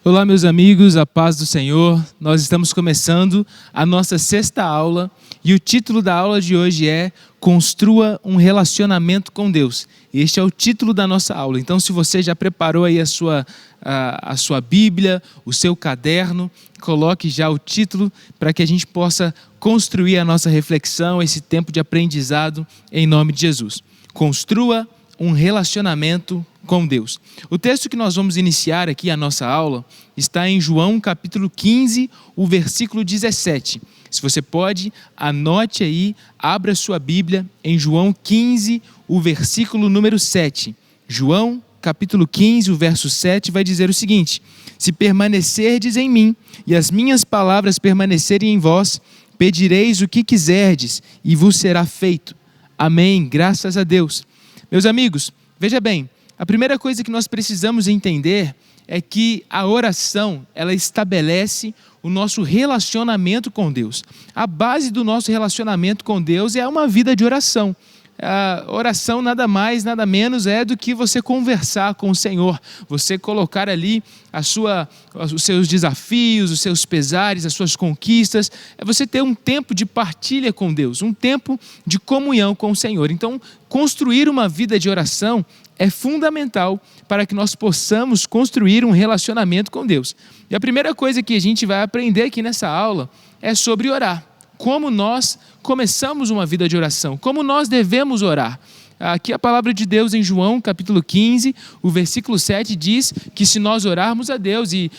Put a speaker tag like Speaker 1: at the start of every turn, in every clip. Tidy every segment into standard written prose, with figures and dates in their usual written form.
Speaker 1: Olá, meus amigos, a paz do Senhor. Nós estamos começando a nossa sexta aula e o título da aula de hoje é Construa um relacionamento com Deus. Este é o título da nossa aula. Então, se você já preparou aí a sua Bíblia, o seu caderno, coloque já o título para que a gente possa construir a nossa reflexão, esse tempo de aprendizado em nome de Jesus. Construa um relacionamento com Deus. O texto que nós vamos iniciar aqui a nossa aula está em João capítulo 15, o versículo 17. Se você pode, anote aí, abra sua Bíblia em João 15, o versículo número 7. João capítulo 15, o verso 7 vai dizer o seguinte: Se permanecerdes em mim e as minhas palavras permanecerem em vós, pedireis o que quiserdes e vos será feito. Amém, graças a Deus. Meus amigos, veja bem, a primeira coisa que nós precisamos entender é que a oração, ela estabelece o nosso relacionamento com Deus. A base do nosso relacionamento com Deus é uma vida de oração. A oração nada mais, nada menos é do que você conversar com o Senhor, você colocar ali os seus desafios, os seus pesares, as suas conquistas, é você ter um tempo de partilha com Deus, um tempo de comunhão com o Senhor. Então, construir uma vida de oração é fundamental para que nós possamos construir um relacionamento com Deus. E a primeira coisa que a gente vai aprender aqui nessa aula é sobre orar. Como nós começamos uma vida de oração, como nós devemos orar. Aqui a palavra de Deus em João capítulo 15, o versículo 7 diz que se nós orarmos a Deus e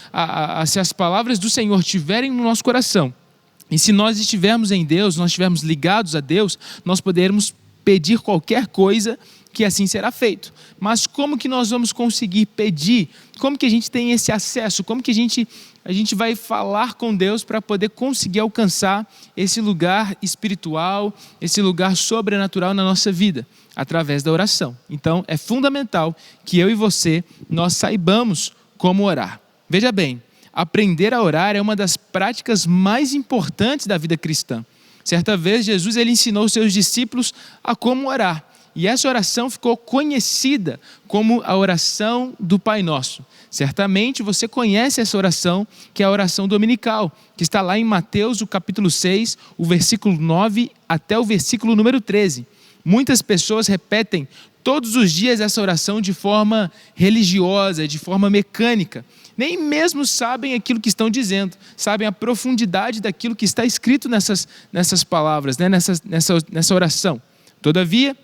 Speaker 1: se as palavras do Senhor estiverem no nosso coração, e se nós estivermos em Deus, nós estivermos ligados a Deus, nós poderemos pedir qualquer coisa que assim será feito. Mas como que nós vamos conseguir pedir? Como que a gente tem esse acesso? Como que a gente vai falar com Deus para poder conseguir alcançar esse lugar espiritual, esse lugar sobrenatural na nossa vida? Através da oração. Então, é fundamental que eu e você, nós saibamos como orar. Veja bem, aprender a orar é uma das práticas mais importantes da vida cristã. Certa vez, Jesus ele ensinou os seus discípulos a como orar. E essa oração ficou conhecida como a oração do Pai Nosso. Certamente você conhece essa oração, que é a oração dominical, que está lá em Mateus, o capítulo 6, o versículo 9 até o versículo número 13. Muitas pessoas repetem todos os dias essa oração de forma religiosa, de forma mecânica. Nem mesmo sabem aquilo que estão dizendo, sabem a profundidade daquilo que está escrito nessas palavras, né? nessa oração. Todavia,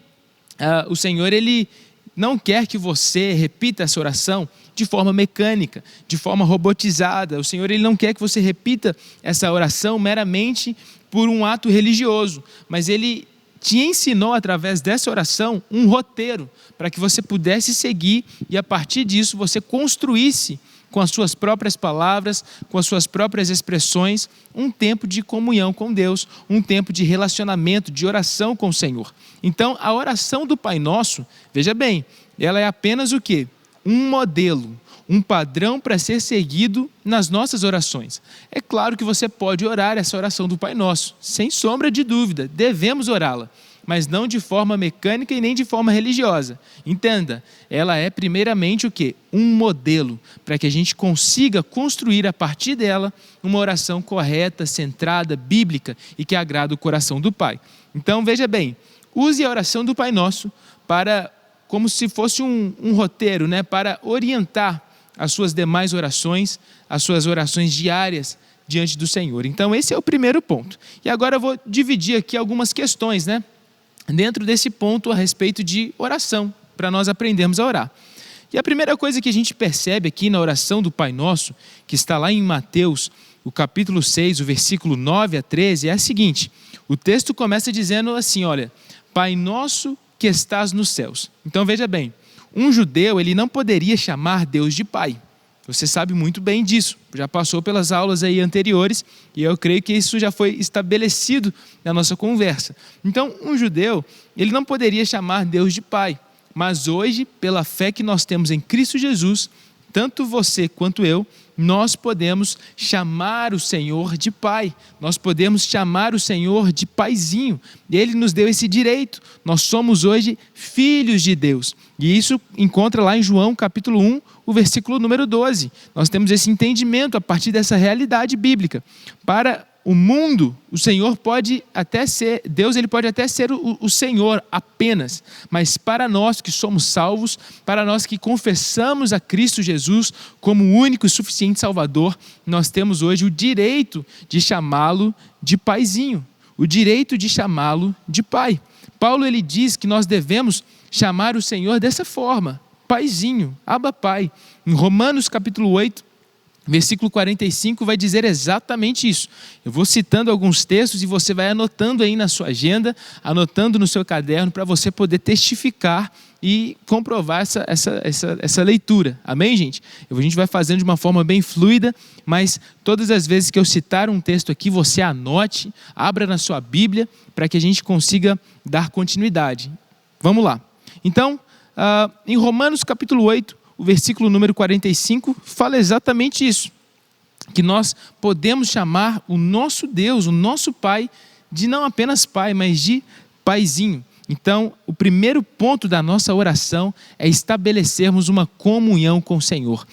Speaker 1: o Senhor ele não quer que você repita essa oração de forma mecânica, de forma robotizada. O Senhor ele não quer que você repita essa oração meramente por um ato religioso, mas Ele te ensinou através dessa oração um roteiro para que você pudesse seguir e a partir disso você construísse com as suas próprias palavras, com as suas próprias expressões, um tempo de comunhão com Deus, um tempo de relacionamento, de oração com o Senhor. Então, a oração do Pai Nosso, veja bem, ela é apenas o quê? Um modelo, um padrão para ser seguido nas nossas orações. É claro que você pode orar essa oração do Pai Nosso, sem sombra de dúvida, devemos orá-la, mas não de forma mecânica e nem de forma religiosa. Entenda, ela é primeiramente o quê? Um modelo, para que a gente consiga construir a partir dela uma oração correta, centrada, bíblica e que agrada o coração do Pai. Então veja bem, use a oração do Pai Nosso como se fosse um roteiro, né? Para orientar as suas demais orações, as suas orações diárias diante do Senhor. Então esse é o primeiro ponto. E agora eu vou dividir aqui algumas questões, né? Dentro desse ponto a respeito de oração, para nós aprendermos a orar. E a primeira coisa que a gente percebe aqui na oração do Pai Nosso, que está lá em Mateus, o capítulo 6, o versículo 9 a 13, é a seguinte: o texto começa dizendo assim, olha, Pai Nosso que estás nos céus. Então veja bem, um judeu ele não poderia chamar Deus de Pai. Você sabe muito bem disso, já passou pelas aulas aí anteriores e eu creio que isso já foi estabelecido na nossa conversa. Então, um judeu, ele não poderia chamar Deus de Pai, mas hoje, pela fé que nós temos em Cristo Jesus, tanto você quanto eu, nós podemos chamar o Senhor de Pai, nós podemos chamar o Senhor de Paizinho. Ele nos deu esse direito, nós somos hoje filhos de Deus. E isso encontra lá em João capítulo 1, o versículo número 12. Nós temos esse entendimento a partir dessa realidade bíblica. Para o mundo, o Senhor pode até ser, Deus ele pode até ser o Senhor apenas, mas para nós que somos salvos, para nós que confessamos a Cristo Jesus como o único e suficiente Salvador, nós temos hoje o direito de chamá-lo de Paizinho, o direito de chamá-lo de Pai. Paulo ele diz que nós devemos chamar o Senhor dessa forma, Paizinho, Abba Pai. Em Romanos capítulo 8, versículo 45 vai dizer exatamente isso. Eu vou citando alguns textos e você vai anotando aí na sua agenda, anotando no seu caderno para você poder testificar e comprovar essa leitura. Amém, gente? A gente vai fazendo de uma forma bem fluida, mas todas as vezes que eu citar um texto aqui, você anote, abra na sua Bíblia para que a gente consiga dar continuidade. Vamos lá. Então, em Romanos capítulo 8, o versículo número 45 fala exatamente isso, que nós podemos chamar o nosso Deus, o nosso Pai, de não apenas Pai, mas de Paizinho. Então, o primeiro ponto da nossa oração é estabelecermos uma comunhão com o Senhor,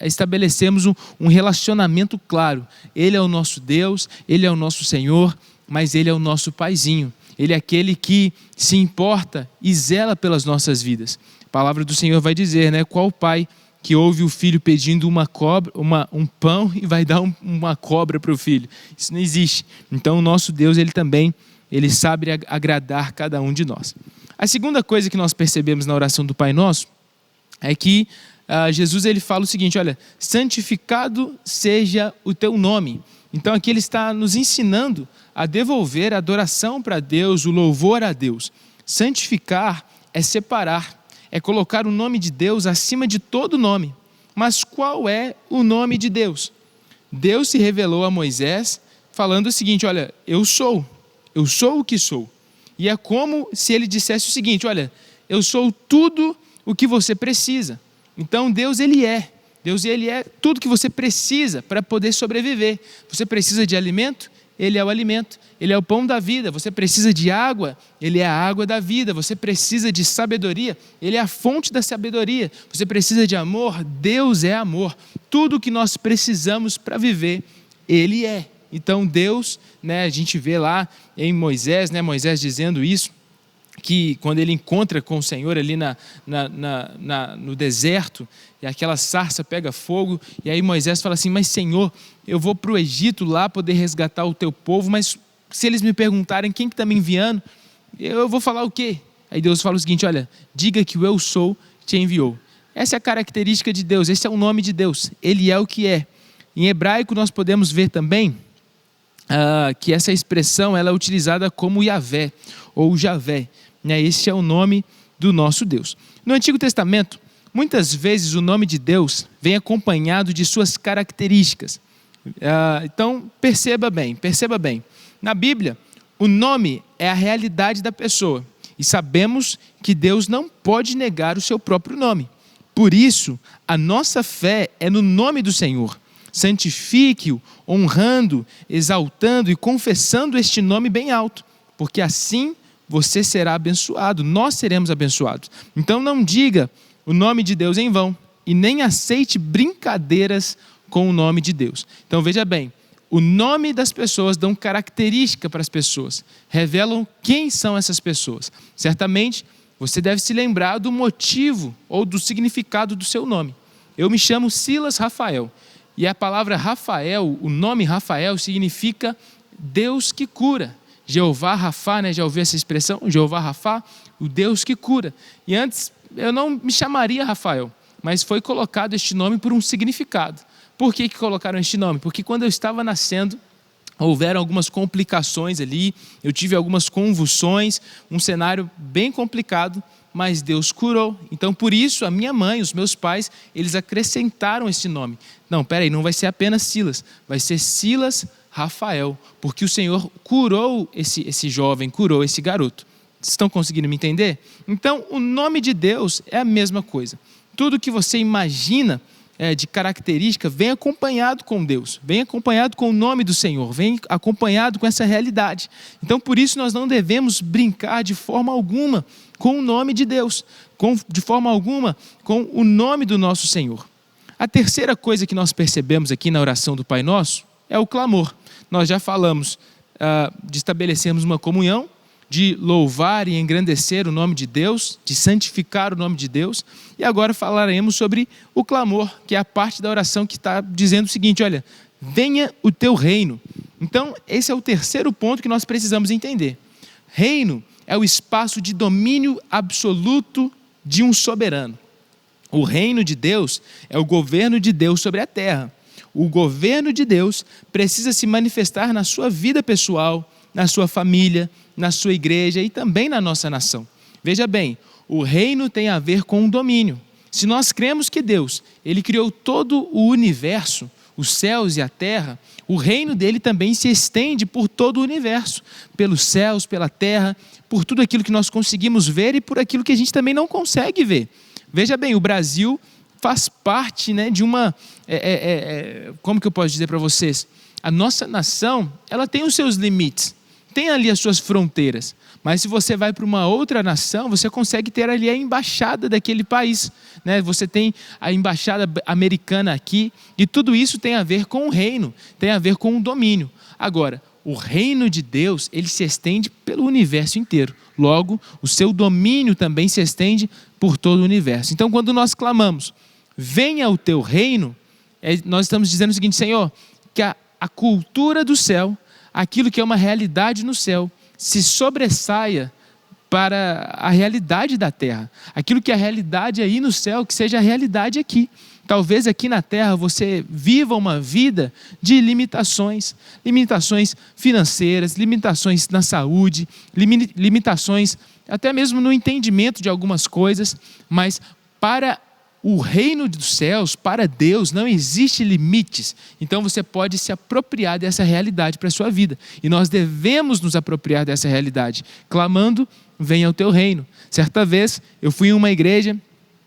Speaker 1: estabelecermos um relacionamento claro. Ele é o nosso Deus, Ele é o nosso Senhor, mas Ele é o nosso Paizinho. Ele é aquele que se importa e zela pelas nossas vidas. A palavra do Senhor vai dizer, né? Qual pai que ouve o filho pedindo um pão e vai dar uma cobra para o filho? Isso não existe. Então o nosso Deus, ele sabe agradar cada um de nós. A segunda coisa que nós percebemos na oração do Pai Nosso é que Jesus ele fala o seguinte, olha, santificado seja o teu nome. Então aqui ele está nos ensinando a devolver a adoração para Deus, o louvor a Deus. Santificar é separar, é colocar o nome de Deus acima de todo nome. Mas qual é o nome de Deus? Deus se revelou a Moisés falando o seguinte, olha, eu sou o que sou. E é como se ele dissesse o seguinte, olha, eu sou tudo o que você precisa. Então Deus ele é tudo que você precisa para poder sobreviver. Você precisa de alimento? Ele é o alimento, Ele é o pão da vida. Você precisa de água? Ele é a água da vida. Você precisa de sabedoria? Ele é a fonte da sabedoria. Você precisa de amor? Deus é amor. Tudo o que nós precisamos para viver, Ele é. Então Deus, né, a gente vê lá em Moisés, né, Moisés dizendo isso, que quando ele encontra com o Senhor ali no deserto, e aquela sarça pega fogo, e aí Moisés fala assim, mas Senhor, eu vou para o Egito lá poder resgatar o teu povo, mas se eles me perguntarem quem que está me enviando, eu vou falar o quê? Aí Deus fala o seguinte, olha, diga que o eu sou te enviou. Essa é a característica de Deus, esse é o nome de Deus, Ele é o que é. Em hebraico nós podemos ver também que essa expressão ela é utilizada como Yahvé, ou Javé. Esse é o nome do nosso Deus. No Antigo Testamento, muitas vezes o nome de Deus vem acompanhado de suas características. Então, perceba bem. Na Bíblia, o nome é a realidade da pessoa. E sabemos que Deus não pode negar o seu próprio nome. Por isso, a nossa fé é no nome do Senhor. Santifique-o, honrando, exaltando e confessando este nome bem alto, porque assim você será abençoado, nós seremos abençoados. Então não diga o nome de Deus em vão e nem aceite brincadeiras com o nome de Deus. Então veja bem, o nome das pessoas dão característica para as pessoas, revelam quem são essas pessoas. Certamente você deve se lembrar do motivo ou do significado do seu nome. Eu me chamo Silas Rafael e a palavra Rafael, o nome Rafael significa Deus que cura. Jeová Rafá, né? Já ouviu essa expressão? Jeová Rafá, o Deus que cura. E antes eu não me chamaria Rafael, mas foi colocado este nome por um significado. Por que colocaram este nome? Porque quando eu estava nascendo, houveram algumas complicações ali, eu tive algumas convulsões, um cenário bem complicado, mas Deus curou. Então por isso a minha mãe, os meus pais, eles acrescentaram esse nome. Não, peraí, não vai ser apenas Silas, vai ser Silas Rafael, porque o Senhor curou esse jovem, curou esse garoto. Vocês estão conseguindo me entender? Então, o nome de Deus é a mesma coisa. Tudo que você imagina de característica vem acompanhado com Deus, vem acompanhado com o nome do Senhor, vem acompanhado com essa realidade. Então, por isso, nós não devemos brincar de forma alguma com o nome de Deus, de forma alguma com o nome do nosso Senhor. A terceira coisa que nós percebemos aqui na oração do Pai Nosso é o clamor. Nós já falamos de estabelecermos uma comunhão, de louvar e engrandecer o nome de Deus, de santificar o nome de Deus, e agora falaremos sobre o clamor, que é a parte da oração que está dizendo o seguinte: olha, venha o teu reino. Então, esse é o terceiro ponto que nós precisamos entender. Reino é o espaço de domínio absoluto de um soberano. O reino de Deus é o governo de Deus sobre a terra. O governo de Deus precisa se manifestar na sua vida pessoal, na sua família, na sua igreja e também na nossa nação. Veja bem, o reino tem a ver com o domínio. Se nós cremos que Deus, Ele criou todo o universo, os céus e a terra, o reino dele também se estende por todo o universo, pelos céus, pela terra, por tudo aquilo que nós conseguimos ver e por aquilo que a gente também não consegue ver. Veja bem, o Brasil faz parte, de uma... como que eu posso dizer para vocês? A nossa nação, ela tem os seus limites, tem ali as suas fronteiras, mas se você vai para uma outra nação, você consegue ter ali a embaixada daquele país, Você tem a embaixada americana aqui, e tudo isso tem a ver com o reino, tem a ver com o domínio. Agora, o reino de Deus, ele se estende pelo universo inteiro. Logo, o seu domínio também se estende por todo o universo. Então, quando nós clamamos, venha o teu reino, nós estamos dizendo o seguinte: Senhor, que a cultura do céu, aquilo que é uma realidade no céu, se sobressaia para a realidade da terra. Aquilo que é a realidade aí no céu, que seja a realidade aqui. Talvez aqui na terra você viva uma vida de limitações financeiras, limitações na saúde, limitações até mesmo no entendimento de algumas coisas, mas para o reino dos céus, para Deus, não existe limites. Então você pode se apropriar dessa realidade para a sua vida. E nós devemos nos apropriar dessa realidade, clamando, venha o teu reino. Certa vez eu fui em uma igreja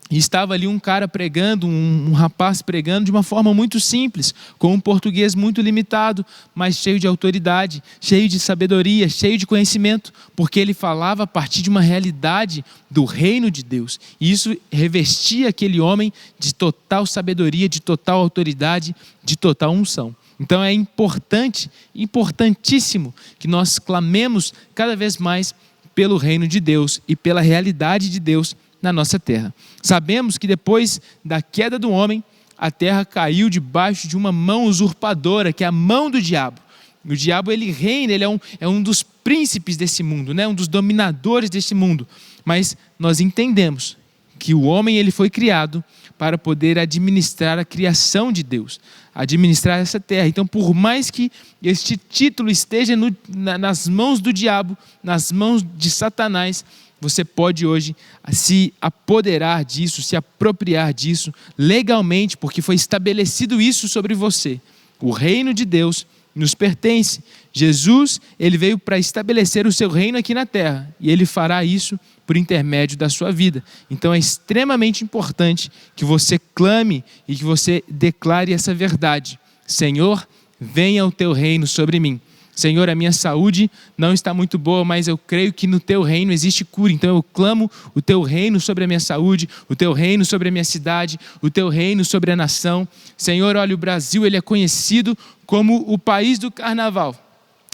Speaker 1: e estava ali um cara pregando, um rapaz pregando de uma forma muito simples, com um português muito limitado, mas cheio de autoridade, cheio de sabedoria, cheio de conhecimento, porque ele falava a partir de uma realidade do reino de Deus. E isso revestia aquele homem de total sabedoria, de total autoridade, de total unção. Então é importante, importantíssimo que nós clamemos cada vez mais pelo reino de Deus e pela realidade de Deus na nossa terra. Sabemos que depois da queda do homem, a terra caiu debaixo de uma mão usurpadora, que é a mão do diabo. O diabo, ele reina, ele é um dos príncipes desse mundo, um dos dominadores desse mundo. Mas nós entendemos que o homem, ele foi criado para poder administrar a criação de Deus, administrar essa terra. Então, por mais que este título esteja nas mãos do diabo, nas mãos de Satanás, você pode hoje se apoderar disso, se apropriar disso legalmente, porque foi estabelecido isso sobre você. O reino de Deus nos pertence. Jesus, ele veio para estabelecer o seu reino aqui na terra, e ele fará isso por intermédio da sua vida. Então é extremamente importante que você clame e que você declare essa verdade: Senhor, venha o teu reino sobre mim. Senhor, a minha saúde não está muito boa, mas eu creio que no teu reino existe cura. Então eu clamo o teu reino sobre a minha saúde, o teu reino sobre a minha cidade, o teu reino sobre a nação. Senhor, olha, o Brasil, ele é conhecido como o país do carnaval,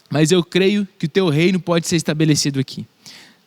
Speaker 1: mas eu creio que o teu reino pode ser estabelecido aqui.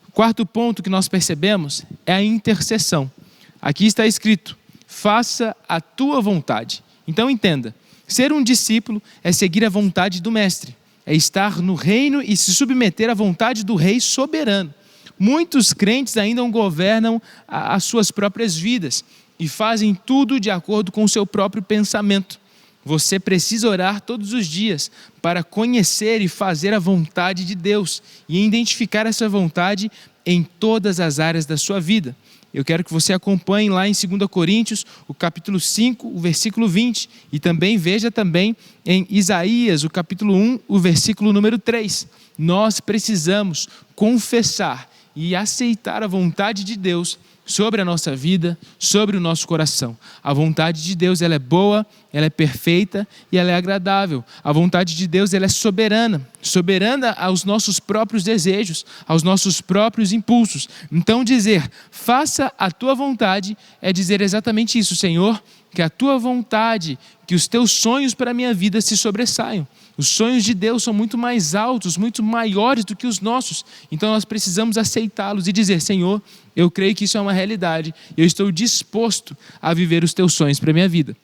Speaker 1: O quarto ponto que nós percebemos é a intercessão. Aqui está escrito: faça a tua vontade. Então entenda, ser um discípulo é seguir a vontade do mestre. É estar no reino e se submeter à vontade do rei soberano. Muitos crentes ainda não governam as suas próprias vidas e fazem tudo de acordo com o seu próprio pensamento. Você precisa orar todos os dias para conhecer e fazer a vontade de Deus e identificar essa vontade em todas as áreas da sua vida. Eu quero que você acompanhe lá em 2 Coríntios, o capítulo 5, o versículo 20. E também veja também em Isaías, o capítulo 1, o versículo número 3. Nós precisamos confessar e aceitar a vontade de Deus sobre a nossa vida, sobre o nosso coração. A vontade de Deus, ela é boa, ela é perfeita e ela é agradável. A vontade de Deus, ela é soberana, soberana aos nossos próprios desejos, aos nossos próprios impulsos. Então dizer, faça a tua vontade, é dizer exatamente isso, Senhor, que a tua vontade, que os teus sonhos para a minha vida se sobressaiam. Os sonhos de Deus são muito mais altos, muito maiores do que os nossos. Então nós precisamos aceitá-los e dizer, Senhor, eu creio que isso é uma realidade. Eu estou disposto a viver os teus sonhos para a minha vida.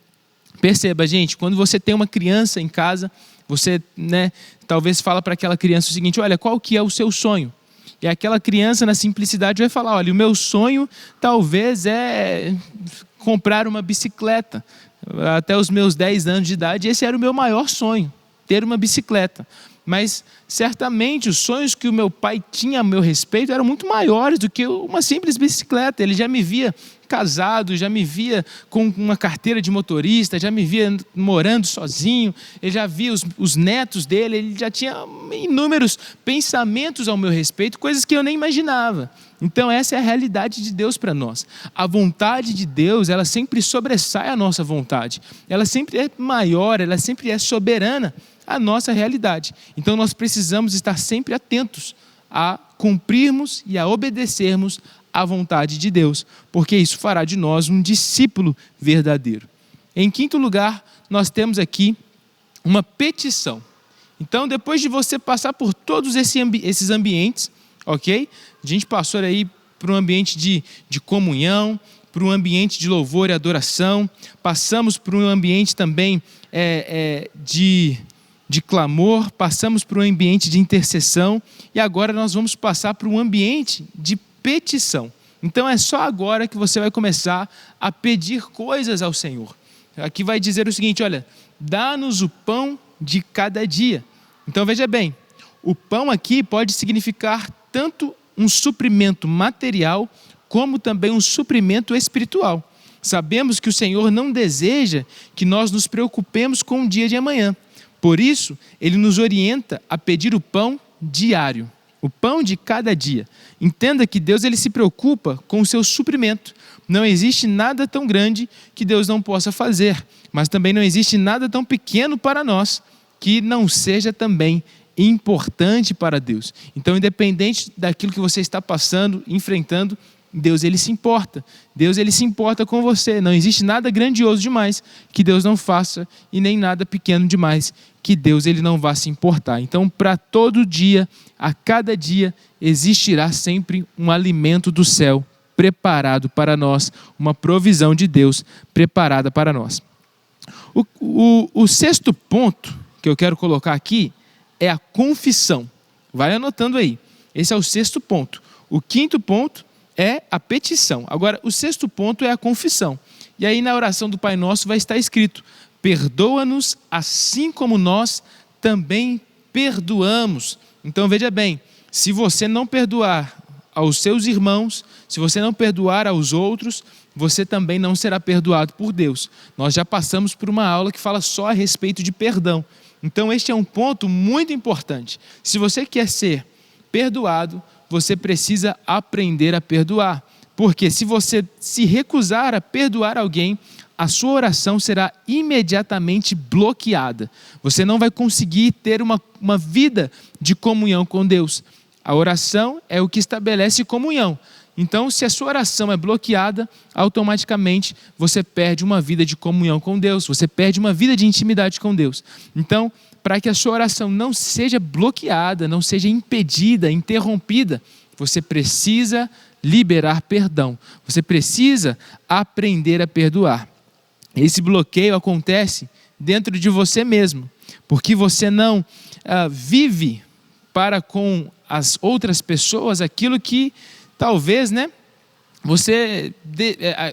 Speaker 1: Perceba, gente, quando você tem uma criança em casa, você talvez fala para aquela criança o seguinte, olha, qual que é o seu sonho? E aquela criança na simplicidade vai falar, olha, o meu sonho talvez é comprar uma bicicleta. Até os meus 10 anos de idade, esse era o meu maior sonho, ter uma bicicleta. Mas certamente os sonhos que o meu pai tinha a meu respeito eram muito maiores do que uma simples bicicleta. Ele já me via casado, já me via com uma carteira de motorista, já me via morando sozinho, ele já via os netos dele, ele já tinha inúmeros pensamentos ao meu respeito, coisas que eu nem imaginava. Então essa é a realidade de Deus para nós. A vontade de Deus, ela sempre sobressai a nossa vontade. Ela sempre é maior, ela sempre é soberana à nossa realidade. Então nós precisamos estar sempre atentos a cumprirmos e a obedecermos à vontade de Deus, porque isso fará de nós um discípulo verdadeiro. Em quinto lugar, nós temos aqui uma petição. Então, depois de você passar por todos esses ambientes, ok? A gente passou aí por um ambiente de comunhão, por um ambiente de louvor e adoração, passamos por um ambiente também de clamor, passamos por um ambiente de intercessão e agora nós vamos passar por um ambiente de petição. Então é só agora que você vai começar a pedir coisas ao Senhor. Aqui vai dizer o seguinte, olha, dá-nos o pão de cada dia. Então veja bem, o pão aqui pode significar tanto um suprimento material, como também um suprimento espiritual. Sabemos que o Senhor não deseja que nós nos preocupemos com o dia de amanhã. Por isso, Ele nos orienta a pedir o pão diário, o pão de cada dia. Entenda que Deus ele se preocupa com o seu suprimento. Não existe nada tão grande que Deus não possa fazer, mas também não existe nada tão pequeno para nós que não seja também importante para Deus. Então, independente daquilo que você está passando, enfrentando, Deus ele se importa. Deus ele se importa com você. Não existe nada grandioso demais que Deus não faça e nem nada pequeno demais que Deus ele não vá se importar. Então, para todo dia, a cada dia, existirá sempre um alimento do céu preparado para nós, uma provisão de Deus preparada para nós. O sexto ponto que eu quero colocar aqui é a confissão. Vai anotando aí. Esse é o sexto ponto. O quinto ponto é a petição. Agora, o sexto ponto é a confissão. E aí na oração do Pai Nosso vai estar escrito, perdoa-nos assim como nós também perdoamos. Então veja bem, se você não perdoar aos seus irmãos, se você não perdoar aos outros, você também não será perdoado por Deus. Nós já passamos por uma aula que fala só a respeito de perdão. Então este é um ponto muito importante. Se você quer ser perdoado, você precisa aprender a perdoar. Porque se você se recusar a perdoar alguém, a sua oração será imediatamente bloqueada. Você não vai conseguir ter uma vida de comunhão com Deus. A oração é o que estabelece comunhão. Então, se a sua oração é bloqueada, automaticamente você perde uma vida de comunhão com Deus. Você perde uma vida de intimidade com Deus. Então, para que a sua oração não seja bloqueada, não seja impedida, interrompida, você precisa liberar perdão. Você precisa aprender a perdoar. Esse bloqueio acontece dentro de você mesmo, porque você não vive para com as outras pessoas aquilo que talvez,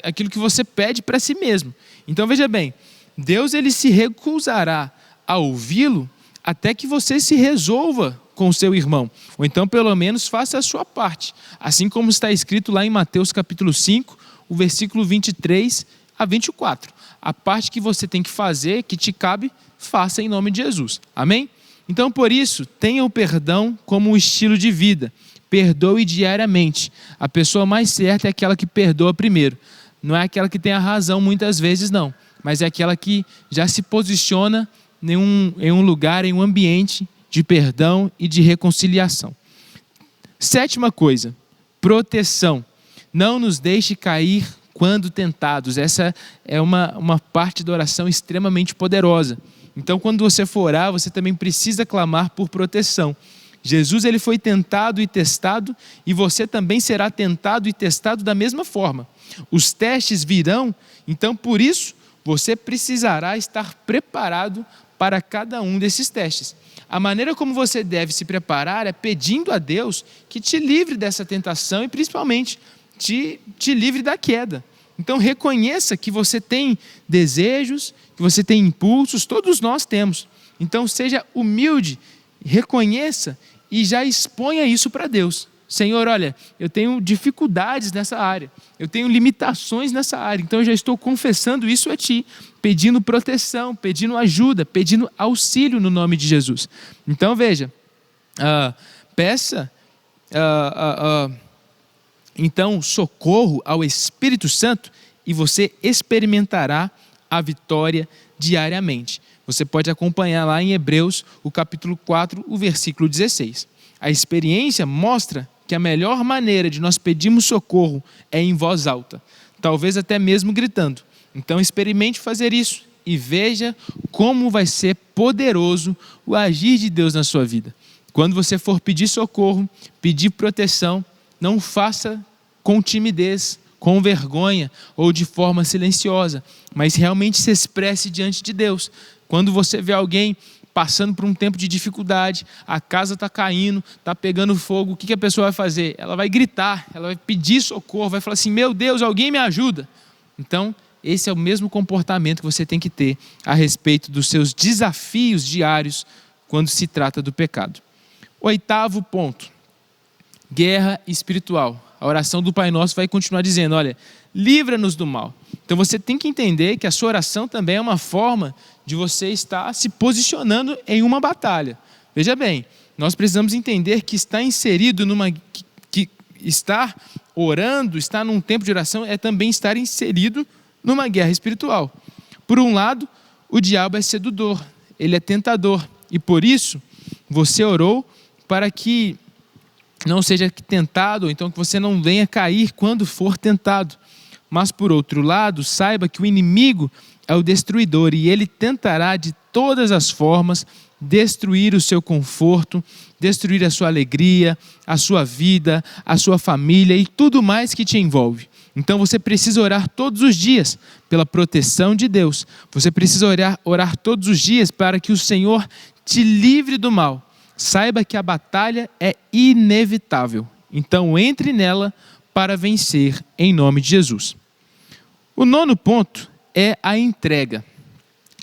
Speaker 1: aquilo que você pede para si mesmo. Então veja bem, Deus ele se recusará a ouvi-lo até que você se resolva com o seu irmão, ou então pelo menos faça a sua parte, assim como está escrito lá em Mateus capítulo 5, o versículo 23 a 24. A parte que você tem que fazer, que te cabe, faça em nome de Jesus. Amém? Então, por isso, tenha o perdão como um estilo de vida. perdoe diariamente. A pessoa mais certa é aquela que perdoa primeiro. Não é aquela que tem a razão muitas vezes, não. Mas é aquela que já se posiciona em um lugar, em um ambiente de perdão e de reconciliação. Sétima coisa, proteção. Não nos deixe cair quando tentados. Essa é uma parte da oração extremamente poderosa. Então, quando você for orar, você também precisa clamar por proteção. Jesus ele foi tentado e testado, e você também será tentado e testado da mesma forma. Os testes virão, então por isso você precisará estar preparado para cada um desses testes. A maneira como você deve se preparar é pedindo a Deus que te livre dessa tentação e principalmente te livre da queda. Então reconheça que você tem desejos, que você tem impulsos, todos nós temos. Então seja humilde, reconheça e já exponha isso para Deus. Senhor, olha, eu tenho dificuldades nessa área, eu tenho limitações nessa área, então eu já estou confessando isso a Ti, pedindo proteção, pedindo ajuda, pedindo auxílio no nome de Jesus. Então veja, peça então socorro ao Espírito Santo e você experimentará a vitória diariamente. Você pode acompanhar lá em Hebreus, o capítulo 4, o versículo 16. A experiência mostra que a melhor maneira de nós pedirmos socorro é em voz alta, talvez até mesmo gritando. Então experimente fazer isso e veja como vai ser poderoso o agir de Deus na sua vida. Quando você for pedir socorro, pedir proteção, não faça com timidez, com vergonha ou de forma silenciosa, mas realmente se expresse diante de Deus. Quando você vê alguém passando por um tempo de dificuldade, a casa está caindo, está pegando fogo, o que a pessoa vai fazer? Ela vai gritar, ela vai pedir socorro, vai falar assim, meu Deus, alguém me ajuda. Então, esse é o mesmo comportamento que você tem que ter a respeito dos seus desafios diários quando se trata do pecado. 8º ponto, guerra espiritual. A oração do Pai Nosso vai continuar dizendo, olha, livra-nos do mal. Então você tem que entender que a sua oração também é uma forma de você estar se posicionando em uma batalha. Veja bem, nós precisamos entender que estar inserido que estar orando, estar num tempo de oração é também estar inserido numa guerra espiritual. Por um lado, o diabo é sedutor, ele é tentador, e por isso você orou para que não seja tentado, ou então que você não venha cair quando for tentado. Mas por outro lado, saiba que o inimigo é o destruidor e ele tentará de todas as formas destruir o seu conforto, destruir a sua alegria, a sua vida, a sua família e tudo mais que te envolve. Então você precisa orar todos os dias pela proteção de Deus. Você precisa orar todos os dias para que o Senhor te livre do mal. Saiba que a batalha é inevitável. Então entre nela para vencer em nome de Jesus. O 9º ponto é a entrega.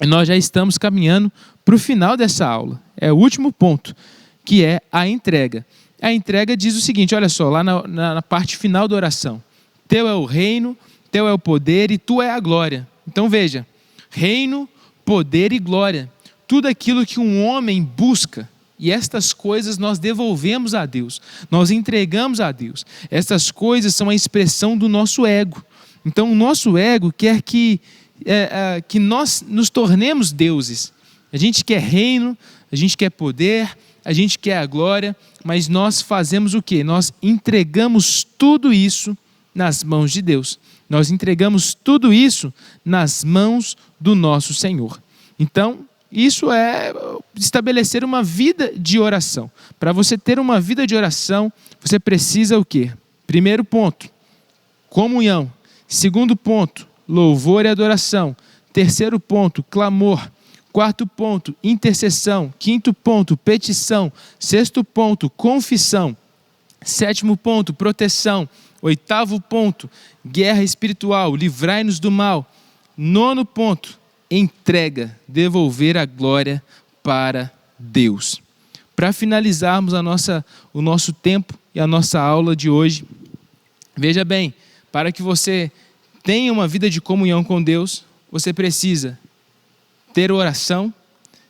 Speaker 1: E nós já estamos caminhando para o final dessa aula. É o último ponto, que é a entrega. A entrega diz o seguinte, olha só, lá na parte final da oração. Teu é o reino, teu é o poder e tu é a glória. Então veja, reino, poder e glória. Tudo aquilo que um homem busca. E estas coisas nós devolvemos a Deus, nós entregamos a Deus. Estas coisas são a expressão do nosso ego. Então o nosso ego quer que nós nos tornemos deuses. A gente quer reino, a gente quer poder, a gente quer a glória, mas nós fazemos o quê? Nós entregamos tudo isso nas mãos de Deus. Nós entregamos tudo isso nas mãos do nosso Senhor. Então, isso é estabelecer uma vida de oração. Para você ter uma vida de oração, você precisa o quê? 1º ponto, comunhão. 2º ponto, louvor e adoração. 3º ponto, clamor. 4º ponto, intercessão. 5º ponto, petição. 6º ponto, confissão. 7º ponto, proteção. 8º ponto, guerra espiritual, livrai-nos do mal. 9º ponto, entrega, devolver a glória para Deus. Para finalizarmos o nosso tempo e a nossa aula de hoje, veja bem, para que você tenha uma vida de comunhão com Deus, você precisa ter oração,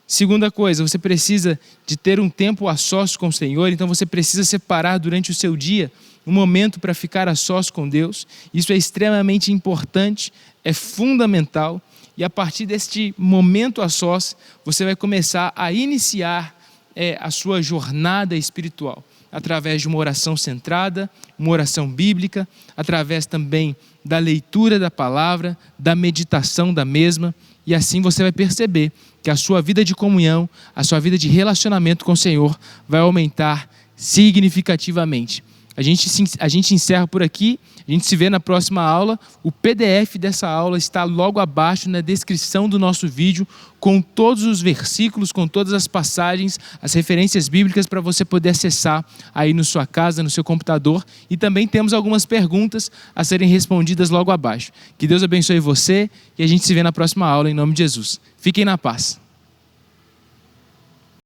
Speaker 1: Segunda coisa, você precisa de ter um tempo a sós com o Senhor, então você precisa separar durante o seu dia um momento para ficar a sós com Deus. Isso é extremamente importante, é fundamental, e a partir deste momento a sós, você vai começar a iniciar a sua jornada espiritual, através de uma oração centrada, uma oração bíblica, através também da leitura da palavra, da meditação da mesma, e assim você vai perceber que a sua vida de comunhão, a sua vida de relacionamento com o Senhor vai aumentar significativamente. A gente encerra por aqui, a gente se vê na próxima aula. O PDF dessa aula está logo abaixo na descrição do nosso vídeo, com todos os versículos, com todas as passagens, as referências bíblicas para você poder acessar aí na sua casa, no seu computador. E também temos algumas perguntas a serem respondidas logo abaixo. Que Deus abençoe você e a gente se vê na próxima aula em nome de Jesus. Fiquem na paz.